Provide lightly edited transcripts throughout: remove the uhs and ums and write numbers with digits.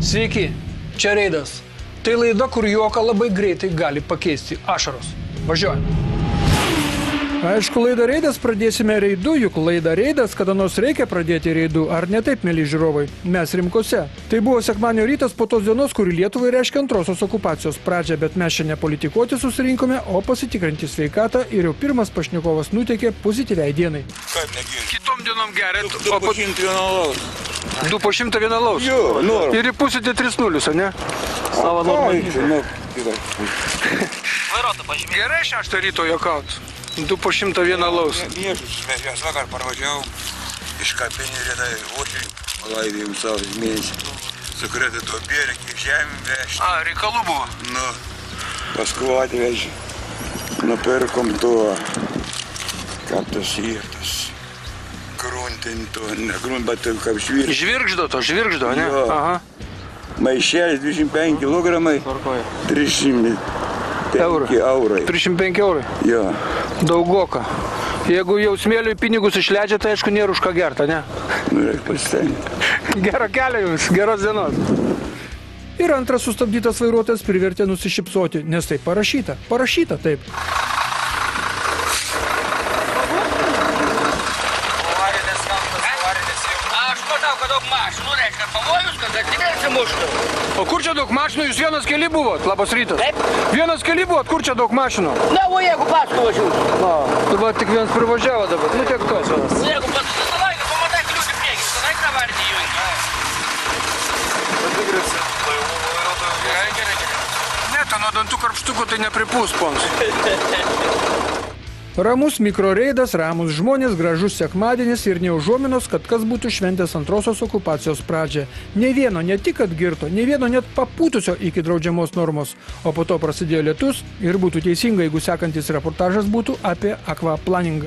Sveiki, čia Reidas. Tai laida, kur juoką labai greitai gali pakeisti ašaros. Važiuojame. Aišku, laidą Reidas pradėsime reidu, juk laidą Reidas kada nors reikia pradėti reidu, ar ne taip, mėly žiūrovai? Mes Rimkose. Tai buvo sekmadienio rytas po tos dienos, kuri Lietuvai reiškia antrosios okupacijos pradžią, bet mes čia ne politikuoti susirinkome, o pasitikrinti sveikatą ir jau pirmas pašnekovas nuteikė pozityviai dienai. Kaip negirti? Kitom dienom gerit, Du po 101 alaus. 2 po 101 alaus. Jo, noriu. Ir įpūsite 3-0, ne? Savo normaliai. Gerai 6 ryto juokaut. 2 po 101 alaus. Miešus, mes vakar parvažiavom iš kapinį rėdai otrį, palaidėjom savo mėnesį. Su kredito bėrį, žemėm vežti. Reikalų buvo. Nu, paskui atvežė. Nupirkom tuo, kaip tas įrtas. Gruntinto, ne grunt, bet kaip žvirgždo. Žvirgždo, ne? Jo. Aha. Maišelis 25 kilogramai, 305 eurai. 305 eurai. Jo. Daugoka. Jeigu jau smėliui pinigus išleidžia, tai aišku nėra už ką gerta, ne? Nu, reikia pasitengti. Gero kelio jums, geros dienos. Ir antras sustabdytas vairuotojas privertė nusišypsoti, nes taip parašyta. Parašyta taip. Aš matau, kad daug mašinų, reiškia pavojus, kad atidėsi muštų. O kur čia daug mašinų? Jūs vienas keli buvot? Labas rytas. Taip. Vienas keli buvot? Kur čia daug mašinų? Na, o jeigu paskui važiuoju? Va, tik vienas privažiavo dabar. Nu, tiek to. Jeigu paskui savaitę, pamatai kliūti priekį, tada tą vardį jungi. Patikrisi, laivų vairuotojų. Gerai. Ne, ten nuo dantų karpštukų tai nepripūs, pons. Ramus mikroreidas, ramus žmonės, gražus sekmadienis ir neužuominos, kad kas būtų šventęs antrosios okupacijos pradžią. Ne vieno, ne tik atgirto, ne vieno net papūtusio iki draudžiamos normos. O po to prasidėjo lietus ir būtų teisinga, jeigu sekantis reportažas būtų apie akvaplaningą.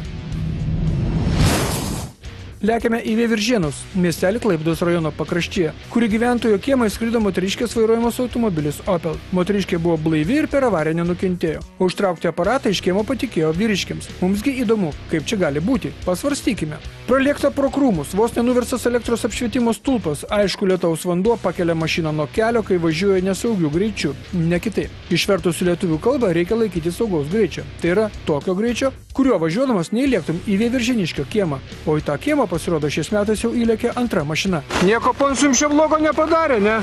Lekiame į Veiviržėnus, miestelį Klaipėdos rajono pakraštyje, kuri gyventojo kiemą įskrido moteriškės vairuojamas automobilis Opel. Moteriškė buvo blaivi ir per avariją nenukentėjo. Užtraukti aparatą iš kiemo patikėjo vyriškiams. Mumsgi įdomu, kaip čia gali būti. Pasvarstykime. Pralėkta pro krūmus, vos nenuverstas elektros apšvietimo stulpas. Aišku, lietaus vanduo pakelia mašiną nuo kelio, kai važiuoja nesaugiu greičiu. Ne kitaip. Išvertus į lietuvių kalbą reikia laikyti saugaus greičio. Tai yra tokio greičio, kuriuo važiuodamas neįlėktum į Veiviržėniškio kiemą. O į tą kiemą pasirodo šiais metais jau įlėkė antra mašina. Nieko pons jums čia blogo nepadarė, ne?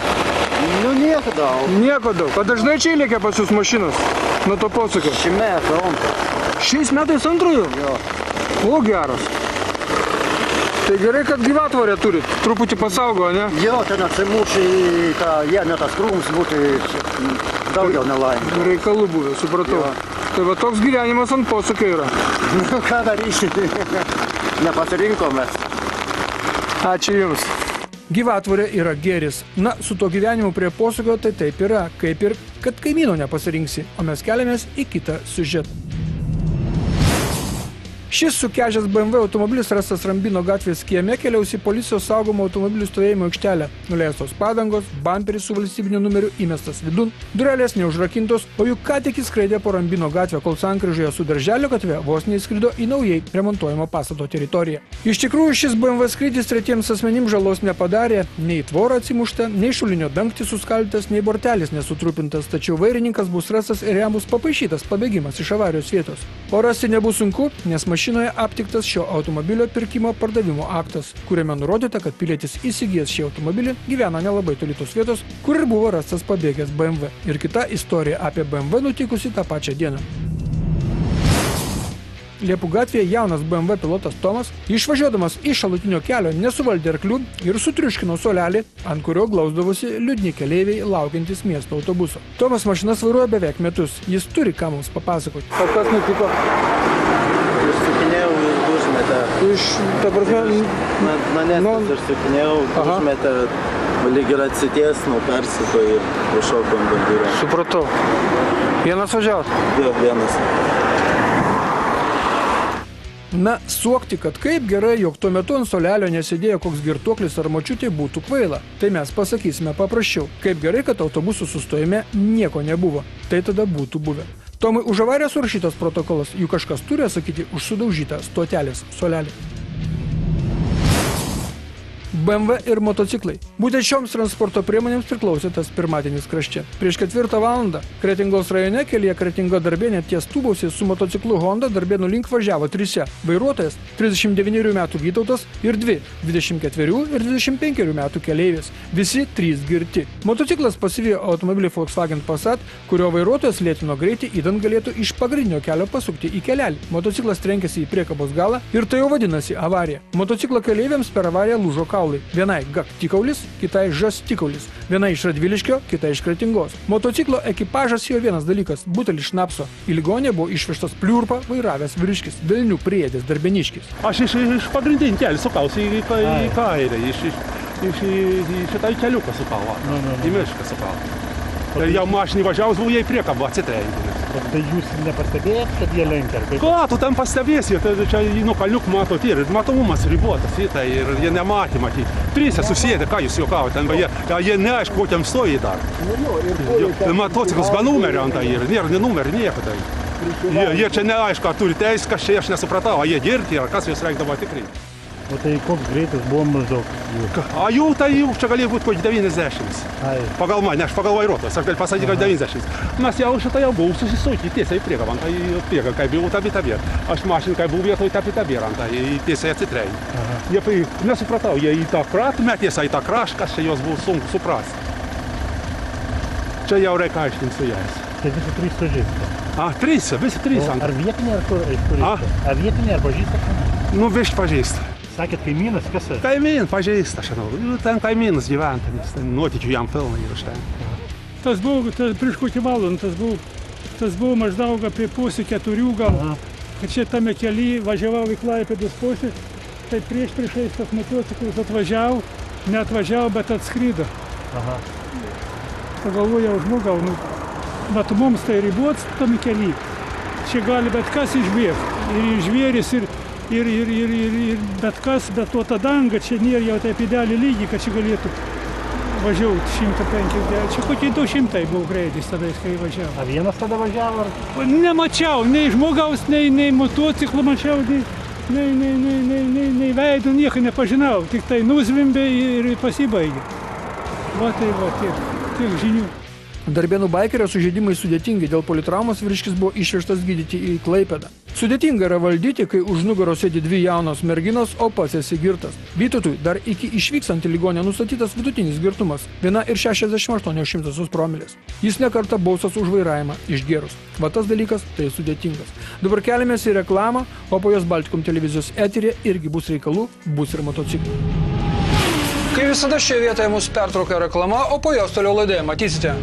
Nu nieko daug. Nieko daug. O dažnai čia įlėkė pas jūs mašinos? Nuo to posūkio. Šį metą antrą. Šiais metais antrųjų? Jo. O, geras. Tai gerai, kad gyvatvorę turit. Truputį pasaugo, ne? Jo, ten atsimušė į tą vieną tas krūmus būtų daugiau nelaimė. Reikalų buvę, supratau. Jo. Tai va toks gyvenimas ant posūkio yra. Nu, ką darysi? Nepasirinkome. Ačiū Jums. Gyvatvorė yra gėris. Na, su to gyvenimu prie posūkio tai taip yra, kaip ir, kad kaimyno nepasirinksi. O mes keliamės į kitą siužetą. Šis sukežęs BMW automobilis rastas Rambino gatvės kieme keliaus į policijos saugomą automobilių stovėjimo aikštelę. Nuleistos padangos, bamperis su valstybiniu numeriu įmestas vidun, durelės neužrakintos, o juk ką tik įskraidė po Rambino gatvę, kol sankryžoje su Darželio gatve vos neįskrido į naujai remontuojamo pastato teritoriją. Iš tikrųjų, šis BMW skrydis tretiems asmenims žalos nepadarė, nei tvora atsimušta, nei šulinio dangtis suskaldytas, nei bortelis nesutrupintas, tačiau vairininkas bus rastas ir jam bus papaišytas pabėgimas iš avarijos vietos. O rasti nebus sunku, nes mašinoje aptiktas šio automobilio pirkimo pardavimo aktas, kuriame nurodyta, kad pilietis įsigijęs šį automobilį gyvena nelabai toli tos vietos, kur ir buvo rastas pabėgęs BMW. Ir kita istorija apie BMW nutikusi tą pačią dieną. Liepų gatvėje jaunas BMW pilotas Tomas, išvažiuodamas iš šalutinio kelio, nesuvaldė arklių ir sutriuškino suolelį, ant kurio glausdavosi liūdni keleiviai laukiantis miesto autobuso. Tomas mašinas vairuoja beveik metus. Jis turi ką mums papasakoti. O kas nutiko? Išsukinėjau ir užmetę. Ta prasme... Manęs išsukinėjau, užmetę, lyg ir atsitiesnau, persiko ir užšokau ant bandūrą. Supratau. Vienas važiavot? Jo, vienas. Na, suokti, kad kaip gerai, jog tuo metu ant suolelio nesėdėjo koks girtuoklis ar močiutė, būtų kvaila. Tai mes pasakysime paprasčiau. Kaip gerai, kad autobusų sustojime nieko nebuvo. Tai tada būtų buvę. Tomui už avariją surašytas protokolas, juk kažkas turi atsakyti už sudaužytą stotelės suolelį. BMW ir motociklai. Būtent šioms transporto priemonėms priklausė tas pirmadienis krašte. Prieš 4 valandą Kretingos rajone kelyje Kretinga Darbėnė ties Tūbausiais su motociklu Honda Darbėnų link važiavo 3. Vairuotojas 39 metų Vytautas ir 2 24 ir 25 metų keleivės. Visi 3 girti. Motociklas pasivijo automobilį Volkswagen Passat, kurio vairuotojas lėtino greitį, idant galėtų iš pagrindinio kelio pasukti į kelelį. Motociklas trenkėsi į priekabos galą ir tai jau vadinasi avarija. Motociklo keleiviams per avariją lūžo kaulai. Vienai gaktikaulis, kitai žastikaulis. Viena iš Radviliškio, kita iš Kretingos. Motociklo ekipažas jo vienas dalykas – butelis šnapso. Į ligonę buvo išvežtas pliurpą vairavęs vyriškis, Velnių priėdės Darbėniškis. Aš iš pagrindinį kelią sukausi į kairę, iš šitą keliuką sukau, į mišką sukau. Jau mašinį važiavus, buvau jie į priekabą atsitrenkti. Tai jūs nepastebėjot, kad jie lenkia? Ką, tu ten pastebėsi, čia nuo kalniuk matot ir matomumas ribotas, ir jie nematė matyti. 3 susėdė, ką jūs juokavote, jie neaišku, kokiam stoji dar. Motociklas be numerio ant tai yra, nėra numerio nieko tai. Jie čia neaišku, ar turi teisę, kas čia aš nesupratau, ar jie girti, ar kas juos reikdavo tikrai. O tai koks greitis buvo maždaug? Jų tai čia galėjo būti kokį 90. Pagal mane, aš pagal vairuotojas, aš galiu pasakyti, kad 90. Mes jau šitą jau buvau susisukti tiesiai į priekabą, tai priekabą, kai buvau tabi. Aš mašiną, kai buvau vietoj tabi, tai tiesiai atsitrenkė. Jie nesupratau, jie į tą kratą metėsi, į tą krašką, čia jos buvo sunku suprasti. Čia jau reikia aiškinti su jais. Tai visi 3 sužeisti? 3, visi 3. Ar vietinė, ar kur? Ar vietinė, ar pažįsta? Nu, višt pažįsta. Sakėt, kaimynas, kas? Kaimyn pažįsta, žinau. Ten kaimynas gyventa, nes nuotykių jam pilna ir iš ten. Tas buvo prieš kokį valandą, tas buvo maždaug apie pusę 4 gal, kad čia tame kely važiavau į Klaipėdos pusę, tai priešais tas motociklas neatvažiavo, bet atskrido. Pagalvojau, žmogau, bet mums tai ribots tame kely. Čia gali bet kas išbėgti, ir žvėris, ir bet kas, bet to ta danga čia nėra jau taip idealiai lygiai, kad čia galėtų važiuoti 150. Čia kokie 200 buvo greitis tada, kai važiavo. A vienas tada važiavo? Nemačiau, nei žmogaus, nei motociklų mačiau, nei veidų, nieko nepažinau, tik tai nuzvimbė ir pasibaigė. Va tai va, tiek žinių. Darbėnų baikerio sužeidimai sudėtingi, dėl politraumos vyriškis buvo išvežtas gydyti į Klaipėdą. Sudėtinga yra valdyti, kai už nugaros sėdi 2 jaunos merginos, o pats esi girtas. Vytautui dar iki išvykstant į ligonę nustatytas vidutinis girtumas – 1,68 promilės. Jis nekartą baustas už vairavimą išgėrus. Va tas dalykas tai sudėtingas. Dabar keliamės į reklamą, o po jos Baltikum televizijos eterė irgi bus reikalų, bus ir motociklų. Kai visada šioje vietoje mūsų pertraukia reklama, o po jos toliau laidoje matysite.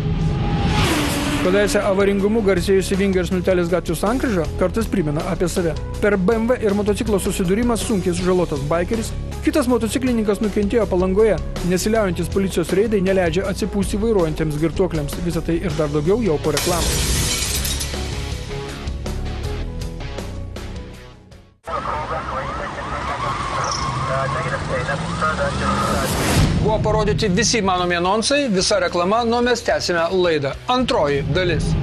Kadaise avaringumu garsėjusi Vingers Miltelis gatvių sankryža kartais primena apie save. Per BMW ir motociklo susidūrimas sunkiai sužalotas baikeris, kitas motociklininkas nukentėjo Palangoje. Nesiliaujantis policijos reidai neleidžia atsipūsti vairuojantiems girtuokliams. Visą tai ir dar daugiau jau po reklamos. Buvo parodyti visi įmanomi anonsai, visa reklama, nuo mes tęsime laidą. Antroji dalis.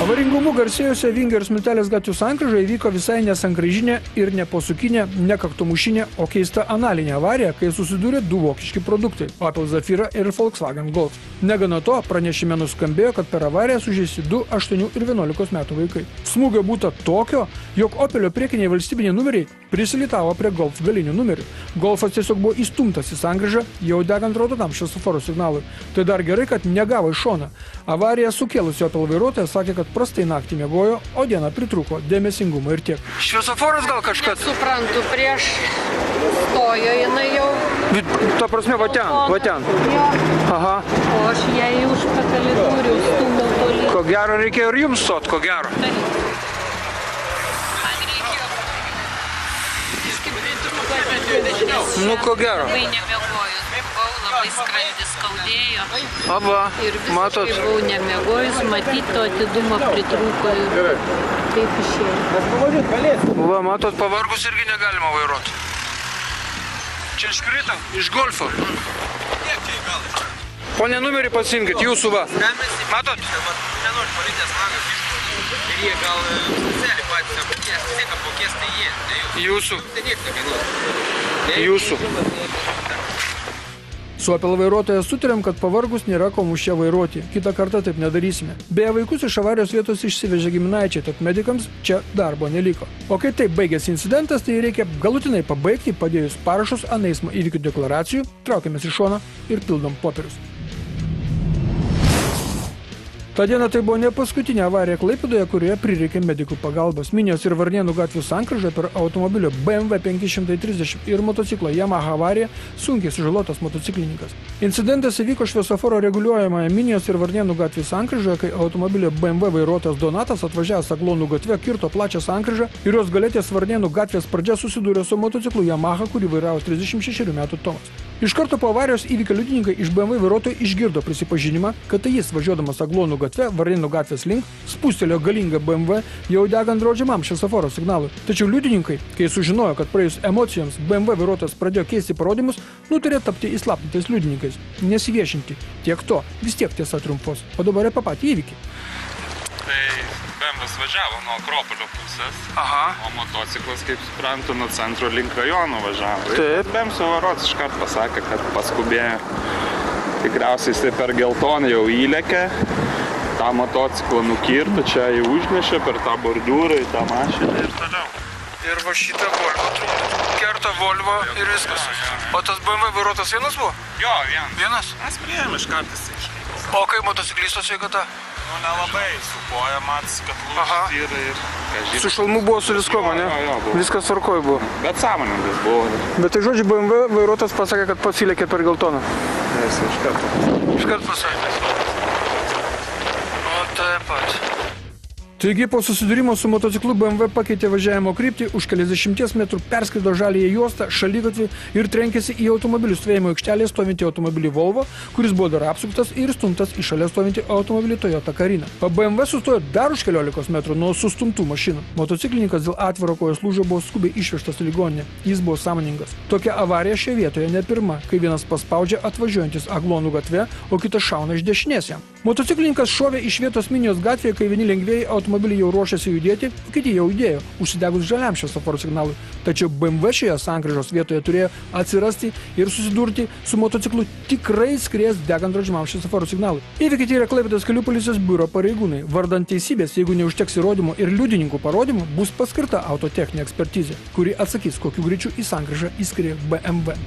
Avaringumu garsėjusią Vingers Miltelės gatvių sankryžą įvyko visai nesankryžinė ir ne posukinė, ne kaktomušinė, o keista analinė avarija, kai susidūrė 2 vokiški produktai – Opel Zafira ir Volkswagen Golf. Negana to, pranešime nuskambėjo, kad per avariją sužeisti 2, 8 ir 11 metų vaikai. Smūgio būta tokio, jog Opelio priekiniai valstybiniai numeriai prisilitavo prie Golf galinių numerių. Golfas tiesiog buvo įstumtas į sankryžą, jau degant raudonam šviesoforo signalui. Tai dar gerai, kad negavo iš šoną. Avariją sukėlusi Opel vairuotojas sakė, kad prastai naktį miegojo, o dieną pritrūko dėmesingumo ir tiek. Šviesoforas gal kažkas? Suprantu, prieš stojo jinai jau. Ta prasme, va ten. Jo. Aha. O aš jai už pakalidorių stūmiau toli. Ko gero reikėjo ir jums stot, ko gero. Man reikėjo. Nu, ko gero. Labai nemiegojus buvau, labai skrandis skaudėjo. Aba, ir matot. visiškai buvau nemiegojus, matyti to atidumo pritrūko ir taip išėjo. Va, matot, pavargus irgi negalima vairuoti. Čia iškrito, iš Golfo. Pone numerį pasiimkit, jūsų va. Matot? Nenori policijos magas išduoti. Ir jie gal specialiai patys apmokės, vis tiek apmokės tai jie. Jūsų. Tai niek nekainuos. Jūsų. Su Opel vairuotoja sutarėm, kad pavargus nėra ko mums čia vairuoti. Kitą kartą taip nedarysime. Beje, vaikus iš avarijos vietos išsivežė giminaičiai, tad medikams čia darbo neliko. O kai taip baigėsi incidentas, tai reikia galutinai pabaigti, padėjus parašus ant eismo įvykių deklaracijų, traukiamės į šoną ir pildom popierius. Ta diena tai buvo ne paskutinė avarija Klaipėdoje, kurioje prireikė medikų pagalbos. Minijos ir Varnėnų gatvių sankryžoje per automobilio BMW 530 ir motociklo Yamaha avariją sunkiai sužalotas motociklininkas. Incidentas įvyko šviesoforo reguliuojamoje Minijos ir Varnėnų gatvių sankryžoje, kai automobilio BMW vairuotojas Donatas atvažiavęs Aglonų gatve kirto plačią sankryžą ir jos galėties Varnėnų gatvės pradžia susidūrė su motociklu Yamaha, kurį vairavo 36 metų Tomas. Iš karto po avarijos įvykio liudininkai iš BMW vairuotojo išgirdo prisipažinimą, kad tai jis važiuodamas Aglonų gatve, Varnėnų gatvės link, spustelėjo galingą BMW jau degant draudžiamam šviesoforo signalui. Tačiau liudininkai, kai sužinojo, kad praėjus emocijoms BMW vairuotojas pradėjo keisti parodymus, nutarė tapti įslaptintais liudininkais. Nesiviešinti. Tiek to, vis tiek tiesa triumfos. O dabar apie patį įvykį. Tai BMWs važiavo nuo Akropolio pusės, o motociklas, kaip suprantu, nuo centro link rajono važiavo. Taip. BMWs vairuotojas iškart pasakė, kad paskubėjo. Tikriausiai jisai per geltoną jau įlėkė, tą motociklą nukirto, čia jį užnešė per tą bordiūrą į tą mašiną ir toliau. Ir va šitą Volvo trūktų. Kerta Volvo ir viskas. O tas BMW vairuotojas vienas buvo? Jo, vienas. Vienas? Mes priėjom iš kartais iškėlės. O kaip motociklisto sveikata? Nu, nelabai, su koja matosi, kad lūžis yra. Su šalmu buvo su visko, ne? Jo, buvo. Viskas tvarkoj buvo. Bet sąmoningas buvo. Bet tai žodžiu, BMW vairuotojas pasakė, kad pats įlėkė per geltoną. Jis iš karto. Iš karto pasakė. O taip pat. Taigi po susidūrimo su motociklu BMW pakeitė važiavimo kryptį, už keliasdešimties metrų perskrido žaliąją juostą, šaligatvį ir trenkėsi į automobilių stovėjimo aikštelėje stovintį automobilį Volvo, kuris buvo dar apsuktas ir stumtas į šalia stovintį automobilį Toyota Carina. O BMW sustojo dar už 15 metrų nuo sustumtų mašinų. Motociklininkas dėl atviro kojos lūžio buvo skubiai išvežtas į ligoninę. Jis buvo sąmoningas. Tokia avarija šioje vietoje ne pirma, kai vienas paspaudžia atvažiuojantis Aglonų gatve, o kitas šauna iš dešinės jam. Motociklininkas šovė iš vietos Minijos gatvėje, kai vieni lengvieji automobiliai jau ruošiasi judėti, o kiti jau judėjo, užsidegus žaliam šviesoforo signalui. Tačiau BMW šioje sankryžos vietoje turėjo atsirasti ir susidurti su motociklu tikrai skries degant draudžiamam šviesoforo signalui. Įvykį tyrė Klaipėdos kelių policijos biuro pareigūnai. Vardan teisybės, jeigu neužteks įrodymų ir liudininkų parodymų, bus paskirta autotechninė ekspertizė, kuri atsakys, kokiu greičiu į sankryžą įskriejo BMW.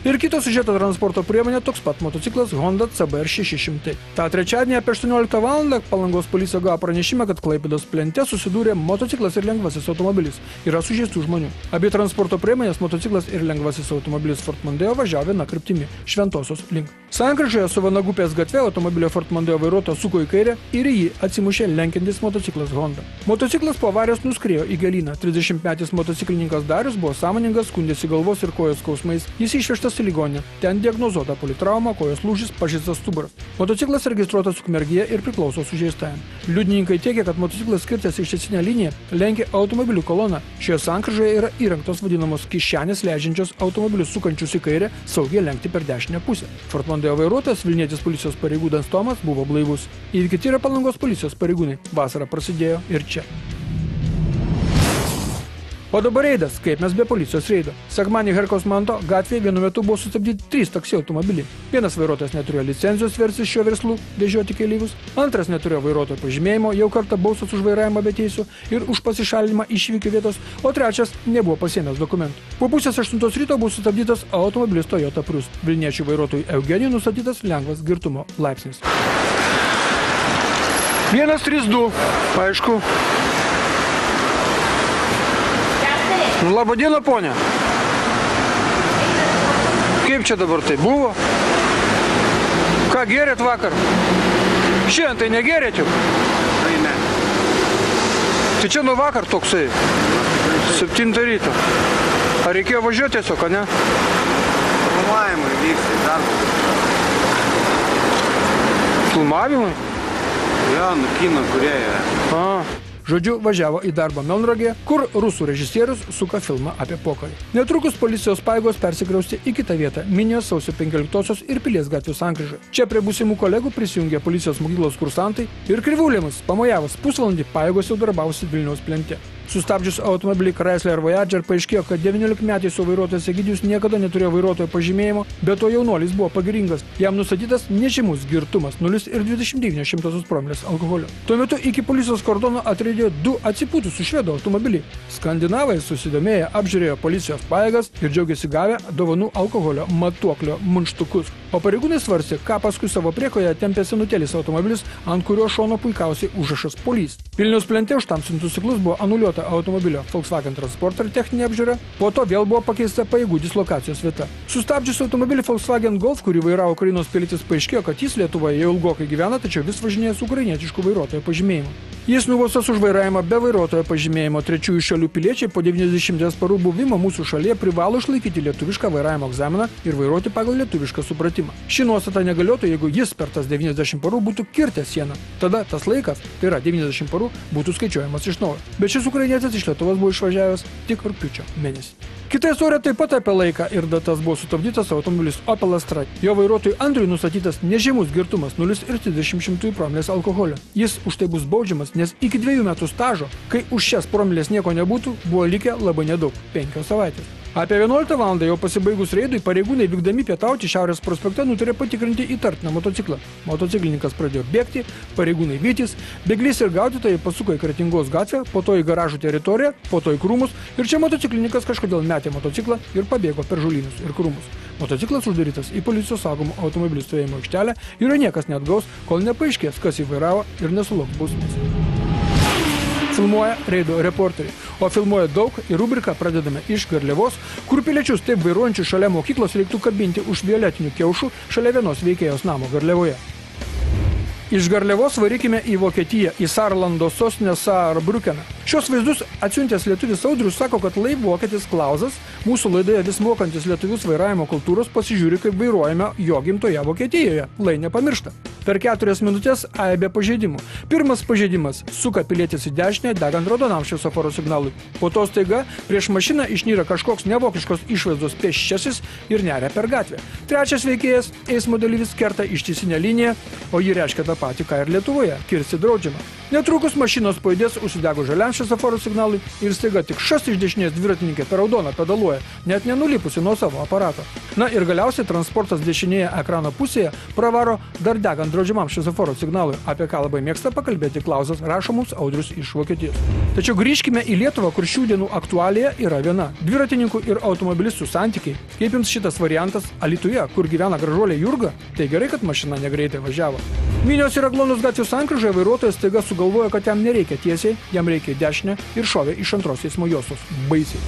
Ir kito siužeto transporto priemonė toks pat motociklas Honda CBR 600. Ta trečiadienį apie 18 val. Palangos policija gavo pranešimą, kad Klaipėdos plente susidūrė motociklas ir lengvasis automobilis. Yra sužeistų žmonių. Abi transporto priemonės, motociklas ir lengvasis automobilis Ford Mondeo važiavo viena kryptimi – Šventosios link. Sankryžoje su Vanagupės gatve automobilio Ford Mondeo vairuotojas suko į kairę ir į jį atsimušė lenkiantis motociklas Honda. Motociklas po avarijos nuskriejo į gėlyną. 30-metis motociklininkas Darius buvo sąmoningas, skundėsi galvos ir kojos skausmais. Jis išvežtas į ligoninę. Ten diagnozuota politrauma, kojos lūžis, pažeistas stuburas. Motociklas registruotas Ukmergėje ir priklauso sužeistajam. Liudininkai teigia, kad motociklas skirtęs ištisinę liniją lenkė automobilių koloną. Šioje sankryžoje yra įrengtos vadinamos kišenės leidžiančios automobilius sukančius į kairę saugiai lenkti per dešinę pusę. Ford Mondeo vairuotojas, Vilnietis policijos pareigūnas Tomas, buvo blaivus. Įvykį tyrė Palangos policijos pareigūnai. Vasara prasidėjo ir čia. O dabar reidas, kaip mes be policijos reido. Sekmadienį Herkaus Manto gatvėje vienu metu buvo sustabdyti 3 taksi automobiliai. Vienas vairuotojas neturėjo licenzijos versis šiuo verslu vežioti keleivius, antras neturėjo vairuotojo pažymėjimo, jau kartą baustas už vairavimą be teisių ir už pasišalinimą iš įvykio vietos, o trečias nebuvo pasiėmęs dokumentų. Po pusės 8 ryto buvo sustabdytas automobilis Toyota Prius. Vilniečių vairuotojui Eugenijui nustatytas lengvas girtumo laipsnis. 132, aišku. Labą dieną, ponia. Kaip čia dabar tai buvo? Ką gerėt vakar? Šiandien tai negerėt jau? Tai ne. Tai čia nuo vakar toksai? 7 ryto. Ar reikėjo važiuoti tiesiog, ne? Filmavimai vyksta į darbą. Filmavimai? Jo, nu kino kūrėja. Žodžiu, važiavo į darbą Melnragėje, kur rusų režisierius suka filmą apie pokarį. Netrukus policijos pajėgos persikraustė į kitą vietą, Minijos sausio 15-osios ir Pilies gatvių sankryžoje. Čia prie būsimų kolegų prisijungė policijos mokyklos kursantai ir krivūlėmis pamojavus pusvalandį pajėgos jau darbavosi Vilniaus plente. Sustabdžius automobilį Chrysler Voyager paaiškėjo, kad 19-metis vairuotojas Egidijus niekada neturėjo vairuotojo pažymėjimo, bet to jaunuolis buvo pagiringas. Jam nustatytas nežymus girtumas 0,29 promilės alkoholio. Tuo metu iki policijos kordono atriedėjo 2 atsipūtusių švedų automobiliai. Skandinavai susidomėję apžiūrėjo policijos pajėgas ir džiaugiasi gavę dovanų alkoholio matuoklio munkštukus. O pareigūnai svarstė, ką paskui savo priekoje tempė senutėlis automobilis, ant kurio šono puikiausiai užrašas Police. Vilniaus plente už tamsintus stiklus buvo anuliuota automobilio Volkswagen Transporter techninė apžiūra, po to vėl buvo pakeista pajėgų dislokacijos vieta. Sustabdžius automobilį Volkswagen Golf, kurį vairavo Ukrainos pilietis, paaiškėjo, kad jis Lietuvoje jau ilgokai gyvena, tačiau vis važinėja su ukrainietišku vairuotojo pažymėjimu. Jis nubaustas už vairavimą be vairuotojo pažymėjimo. Trečiųjų šalių piliečiai po 90 parų buvimo mūsų šalyje privalo išlaikyti lietuvišką vairavimo egzaminą ir vairuoti pagal lietuvišką supratimą. Ši nuostata negaliotų, jeigu jis per tas 90 parų būtų kirtęs sieną. Tada tas laikas, tai yra 90 parų, būtų skaičiuojamas iš naujo. Bet šis ukrainietis iš Lietuvos buvo išvažiavęs tik rugpjūčio mėnesį. Kita istorija taip pat apie laiką ir datas. Buvo sustabdytas automobilis Opel Astra. Jo vairuotojui Andriui nustatytas nežymus girtumas 0,30 promilės alkoholio. Jis už tai bus baudžiamas, nes iki 2 metų stažo, kai už šias promilės nieko nebūtų, buvo likę labai nedaug – 5 savaitės. Apie 11 valandą jau pasibaigus reidui pareigūnai vykdami pietauti Šiaurės prospekte nutarė patikrinti įtartiną motociklą. Motociklininkas pradėjo bėgti, pareigūnai vytis, bėglys ir gaudytojai pasuko į Kretingos gatvę, po to į garažų teritoriją, po to į krūmus ir čia motociklininkas kažkodėl metė motociklą ir pabėgo per žolynus ir krūmus. Motociklas uždarytas į policijos saugomų automobilių stovėjimo aikštelę ir niekas neatgaus, kol nepaaiškės, kas jį vairavo ir nesulauks bausmės. Filmuoja reido reporteriai, o filmuoja daug ir rubriką pradedame iš Garliavos, kur piliečius taip vairuojančių šalia mokyklos reiktų kabinti už violetinių kiaušų šalia vienos veikėjos namo Garliavoje. Iš Garliavos varykime į Vokietiją, į Saarlando sostinę Saarbrückeną. Šios vaizdus atsiuntęs lietuvis Audrius sako, kad laivokietis Klausas, mūsų laidoje vis mokantis lietuvius vairavimo kultūros, pasižiūri, kaip vairuojame jo gimtoje Vokietijoje. Lai nepamiršta. Per 4 minutės aibė pažeidimų. Pirmas pažeidimas – suka pilietis į dešinę, degant raudonam šviesoforo signalui. Po to staiga prieš mašiną išnyra kažkoks nevokiškos išvaizdos pėsčiasis ir neria per gatvę. Trečias veikėjas – eismo dalyvis kerta ištisinę liniją, o ji reiškia tą patį, ką ir Lietuvoje – kirsti draudžiama. Netrukus mašinos pajudės užsidego žaliam šviesoforo signalui ir staiga tik šast iš dešinės dviratininkė per raudoną pedaluoja, net nenulipusi nuo savo aparato. Na ir galiausiai transportas dešinėje ekrano pusėje pravaro dar degant draudžiamam šviesoforo signalui, apie ką labai mėgsta pakalbėti Klausas, rašo mums Audrius iš Vokietijos. Tačiau grįžkime į Lietuvą, kur šių dienų aktualija yra viena – dviratininkų ir automobilistų santykiai. Kaip jums šitas variantas Alytuje, kur gyvena gražuolė Jurga? Tai gerai, kad mašina negreitai važiavo. Minijos ir Aglonos gatvių sankryžoje vairuotojas staiga sugalvojo, kad jam nereikia tiesiai, jam reikia dešinę ir šovė iš antros eismo juostos. Baisiai.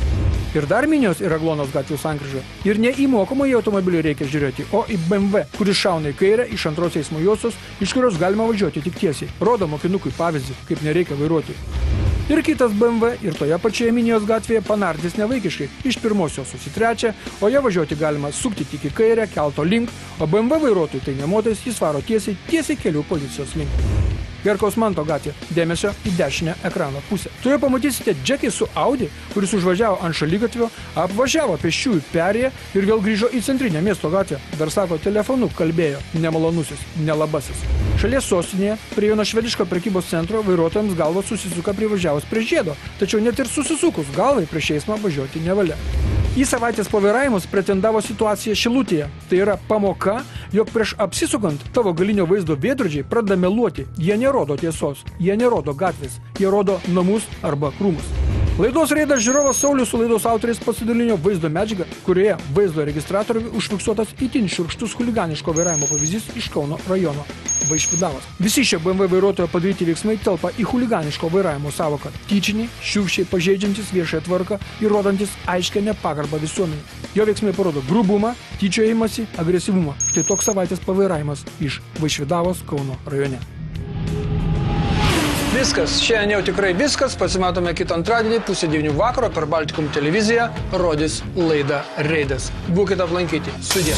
Ir dar Minijos ir Aglonos gatvių sankryžoje. Ir ne į mokomąjį automobilį reikia žiūrėti, o į BMW, kuris šauna į kairę iš antros eismo juostos, iš kurios galima važiuoti tik tiesiai. Rodo mokinukui pavyzdį, kaip nereikia vairuoti. Ir kitas BMW ir toje pačioje Minijos gatvėje panardys nevaikiškai. Iš pirmosios susitrečia, o ją važiuoti galima sukti tik į kairę, kelto link, o BMW vairuotojui tai nemotais, jis varo tiesiai kelių policijos link. Gerkaus Manto gatvė. Dėmesio į dešinę ekrano pusę. Toje pamatysite Džekį su Audi, kuris užvažiavo ant šaligatvio, apvažiavo pėsčiųjų perėją ir vėl grįžo į centrinę miesto gatvę. Dar sako, telefonu kalbėjo nemalonusis, nelabasis. Šalies sostinėje, prie vieno švediško prekybos centro, vairuotojams galvos susisuka privažiavus prie žiedo, tačiau net ir susisukus galvai prieš eismą važiuoti nevalia. Į savaitės po vairavimus pretendavo situacija Šilutėje. Tai yra pamoka, jog prieš apsisukant tavo galinio vaizdo veidrodžiai pradeda meluoti. Jie nerodo tiesos, jie nerodo gatvės, jie rodo namus arba krūmus. Laidos reidas žiūrovas Saulius su laidos autoriais pasidalino vaizdo medžiagą, kurioje vaizdo registratoriui užfiksuotas itin šiurkštus chuliganiško vairavimo pavyzdys iš Kauno rajono Vaišvidavos. Visi šie BMW vairuotojo padaryti veiksmai telpa į chuliganiško vairavimo sąvoką. Tyčiniai, šiurkščiai pažeidžiantis viešąją tvarką ir rodantis aiškę nepagarbą visuomenei. Jo veiksmai parodo grubumą, tyčiojimąsi, agresyvumą. Štai toks savaitės pavairavimas iš Vaišvidavos Kauno rajone. Viskas, šiandien jau tikrai viskas, pasimatome kitą antradienį, 8:30 vakaro per Baltikum televiziją, rodys laida Reidas. Būkite aplankyti, sudie.